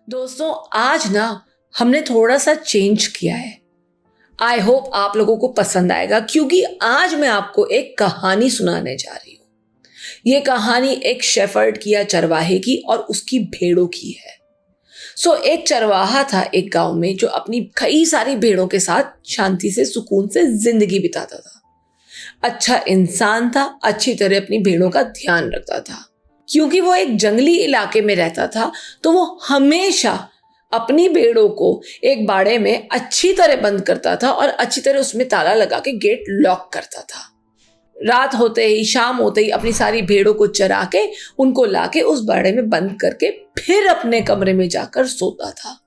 दोस्तों आज ना हमने थोड़ा सा चेंज किया है। आई होप आप लोगों को पसंद आएगा क्योंकि आज मैं आपको एक कहानी सुनाने जा रही हूँ। ये कहानी एक शेफर्ड की या चरवाहे की और उसकी भेड़ों की है। एक चरवाहा था एक गांव में जो अपनी कई सारी भेड़ों के साथ शांति से सुकून से जिंदगी बिताता था। अच्छा इंसान था, अच्छी तरह अपनी भेड़ों का ध्यान रखता था। क्योंकि वो एक जंगली इलाके में रहता था तो वो हमेशा अपनी भेड़ों को एक बाड़े में अच्छी तरह बंद करता था और अच्छी तरह उसमें ताला लगा के गेट लॉक करता था। रात होते ही, शाम होते ही अपनी सारी भेड़ों को चरा के उनको लाके उस बाड़े में बंद करके फिर अपने कमरे में जाकर सोता था।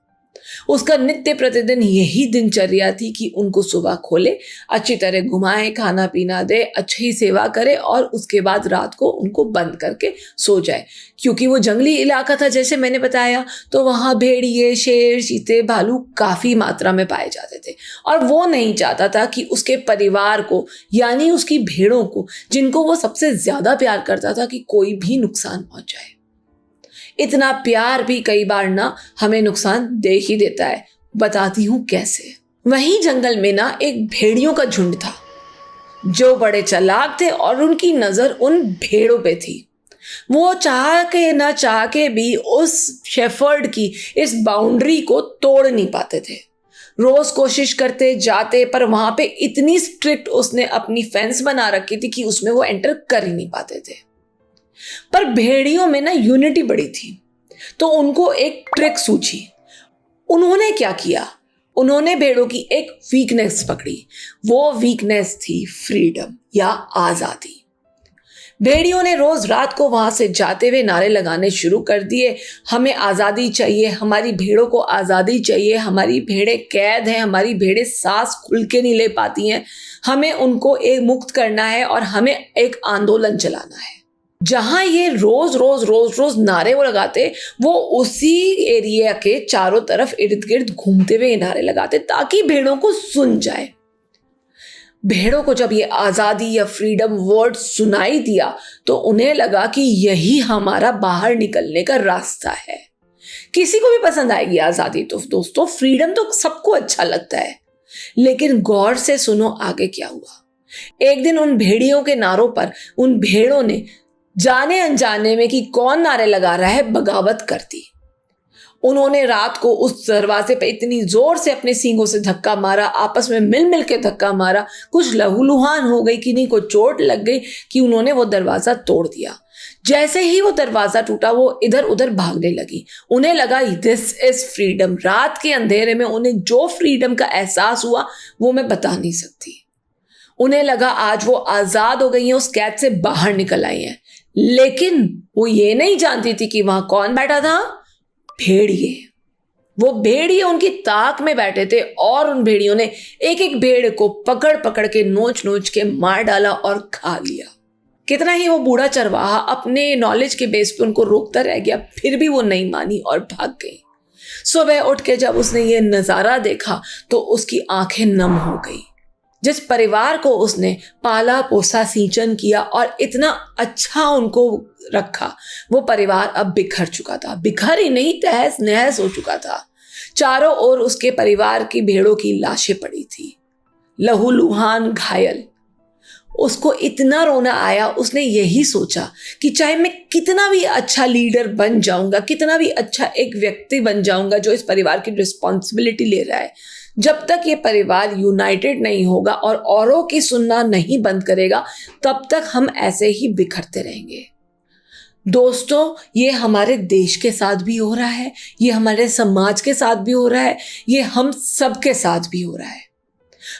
उसका नित्य प्रतिदिन यही दिनचर्या थी कि उनको सुबह खोले, अच्छी तरह घुमाए, खाना पीना दे, अच्छी सेवा करे और उसके बाद रात को उनको बंद करके सो जाए। क्योंकि वो जंगली इलाका था जैसे मैंने बताया, तो वहाँ भेड़िए, शेर, चीते, भालू काफी मात्रा में पाए जाते थे और वो नहीं चाहता था कि उसके परिवार को यानी उसकी भेड़ों को, जिनको वो सबसे ज्यादा प्यार करता था, कि कोई भी नुकसान पहुंच जाए। इतना प्यार भी कई बार ना हमें नुकसान दे ही देता है। बताती हूं कैसे। वहीं जंगल में ना एक भेड़ियों का झुंड था जो बड़े चालाक थे और उनकी नजर उन भेड़ों पे थी। वो चाह के ना चाह के भी उस शेफर्ड की इस बाउंड्री को तोड़ नहीं पाते थे। रोज कोशिश करते जाते, पर वहां पे इतनी स्ट्रिक्ट उसने अपनी फेंस बना रखी थी कि उसमें वो एंटर कर ही नहीं पाते थे। पर भेड़ियों में ना यूनिटी बड़ी थी, तो उनको एक ट्रिक सूझी। उन्होंने क्या किया, उन्होंने भेड़ों की एक वीकनेस पकड़ी। वो वीकनेस थी फ्रीडम या आजादी। भेड़ियों ने रोज रात को वहां से जाते हुए नारे लगाने शुरू कर दिए, हमें आजादी चाहिए, हमारी भेड़ों को आजादी चाहिए, हमारी भेड़ें कैद हैं, हमारी भेड़ें सांस खुल के नहीं ले पाती हैं, हमें उनको एक मुक्त करना है और हमें एक आंदोलन चलाना है। जहां ये रोज रोज रोज रोज नारे वो लगाते, वो उसी एरिया के चारों तरफ इर्द गिर्द घूमते हुए नारे लगाते ताकि भेड़ों को सुन जाए। भेड़ों को जब ये आजादी या फ्रीडम वर्ड सुनाई दिया तो उन्हें लगा कि यही हमारा बाहर निकलने का रास्ता है। किसी को भी पसंद आएगी आजादी, तो दोस्तों फ्रीडम तो सबको अच्छा लगता है। लेकिन गौर से सुनो आगे क्या हुआ। एक दिन उन भेड़ियों के नारों पर उन भेड़ों ने जाने अनजाने में कि कौन नारे लगा रहा है बगावत कर दी। उन्होंने रात को उस दरवाजे पे इतनी जोर से अपने सींगों से धक्का मारा, आपस में मिल मिल के धक्का मारा, कुछ लहूलुहान हो गई, किन्हीं को चोट लग गई कि उन्होंने वो दरवाजा तोड़ दिया। जैसे ही वो दरवाजा टूटा वो इधर उधर भागने लगी। उन्हें लगा दिस इज फ्रीडम। रात के अंधेरे में उन्हें जो फ्रीडम का एहसास हुआ वो मैं बता नहीं सकती। उन्हें लगा आज वो आजाद हो गई हैं, उस कैद से बाहर निकल आई हैं। लेकिन वो ये नहीं जानती थी कि वहां कौन बैठा था, भेड़िए। वो भेड़िए उनकी ताक में बैठे थे और उन भेड़ियों ने एक एक भेड़ को पकड़ पकड़ के नोच नोच के मार डाला और खा लिया। कितना ही वो बूढ़ा चरवाहा अपने नॉलेज के बेस पे उनको रोकता रह गया, फिर भी वो नहीं मानी और भाग गई। सुबह उठ के जब उसने ये नजारा देखा तो उसकी आंखें नम हो गई। जिस परिवार को उसने पाला पोसा, सिंचन किया और इतना अच्छा उनको रखा, वो परिवार अब बिखर चुका था। बिखर ही नहीं, तहस नहस हो चुका था। चारों ओर उसके परिवार की भेड़ों की लाशें पड़ी थी, लहूलुहान, घायल। उसको इतना रोना आया, उसने यही सोचा कि चाहे मैं कितना भी अच्छा लीडर बन जाऊंगा, कितना भी अच्छा एक व्यक्ति बन जाऊंगा जो इस परिवार की रिस्पॉन्सिबिलिटी ले रहा है, जब तक ये परिवार यूनाइटेड नहीं होगा और औरों की सुनना नहीं बंद करेगा, तब तक हम ऐसे ही बिखरते रहेंगे। दोस्तों ये हमारे देश के साथ भी हो रहा है, ये हमारे समाज के साथ भी हो रहा है, ये हम सबके साथ भी हो रहा है।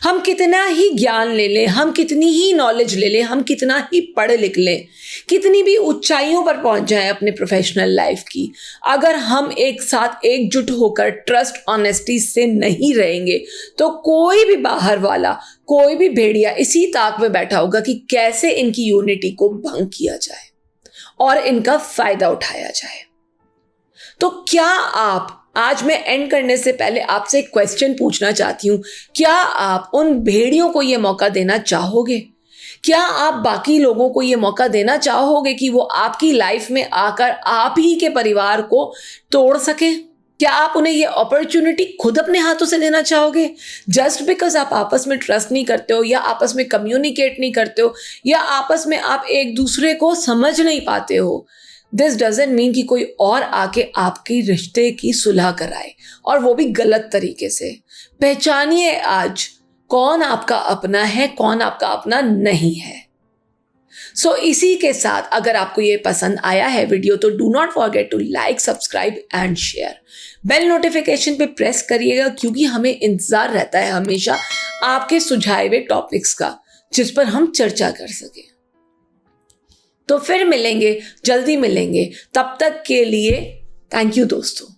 हम कितना ही ज्ञान ले लें, हम कितनी ही नॉलेज ले लें, हम कितना ही पढ़ लिख लें, कितनी भी ऊंचाइयों पर पहुंच जाएं अपने प्रोफेशनल लाइफ की, अगर हम एक साथ एकजुट होकर ट्रस्ट ऑनेस्टी से नहीं रहेंगे तो कोई भी बाहर वाला, कोई भी भेड़िया इसी ताक में बैठा होगा कि कैसे इनकी यूनिटी को भंग किया जाए और इनका फायदा उठाया जाए। तो क्या आप, आज मैं एंड करने से पहले आपसे एक क्वेश्चन पूछना चाहती हूं, क्या आप उन भेड़ियों को यह मौका देना चाहोगे? क्या आप बाकी लोगों को यह मौका देना चाहोगे कि वो आपकी लाइफ में आकर आप ही के परिवार को तोड़ सके? क्या आप उन्हें ये अपॉर्चुनिटी खुद अपने हाथों से देना चाहोगे? जस्ट बिकॉज आप आपस में ट्रस्ट नहीं करते हो, या आपस में कम्युनिकेट नहीं करते हो, या आपस में आप एक दूसरे को समझ नहीं पाते हो, दिस डजंट मीन कि कोई और आके आपकी रिश्ते की सुलह कराए, और वो भी गलत तरीके से। पहचानिए आज कौन आपका अपना है, कौन आपका अपना नहीं है। सो इसी के साथ अगर आपको ये पसंद आया है वीडियो, तो do not forget to like, subscribe and share. Bell notification पे प्रेस करिएगा, क्योंकि हमें इंतजार रहता है हमेशा आपके सुझाए हुए टॉपिक्स का, जिस पर हम चर्चा कर सके। तो फिर मिलेंगे, जल्दी मिलेंगे। तब तक के लिए थैंक यू दोस्तों।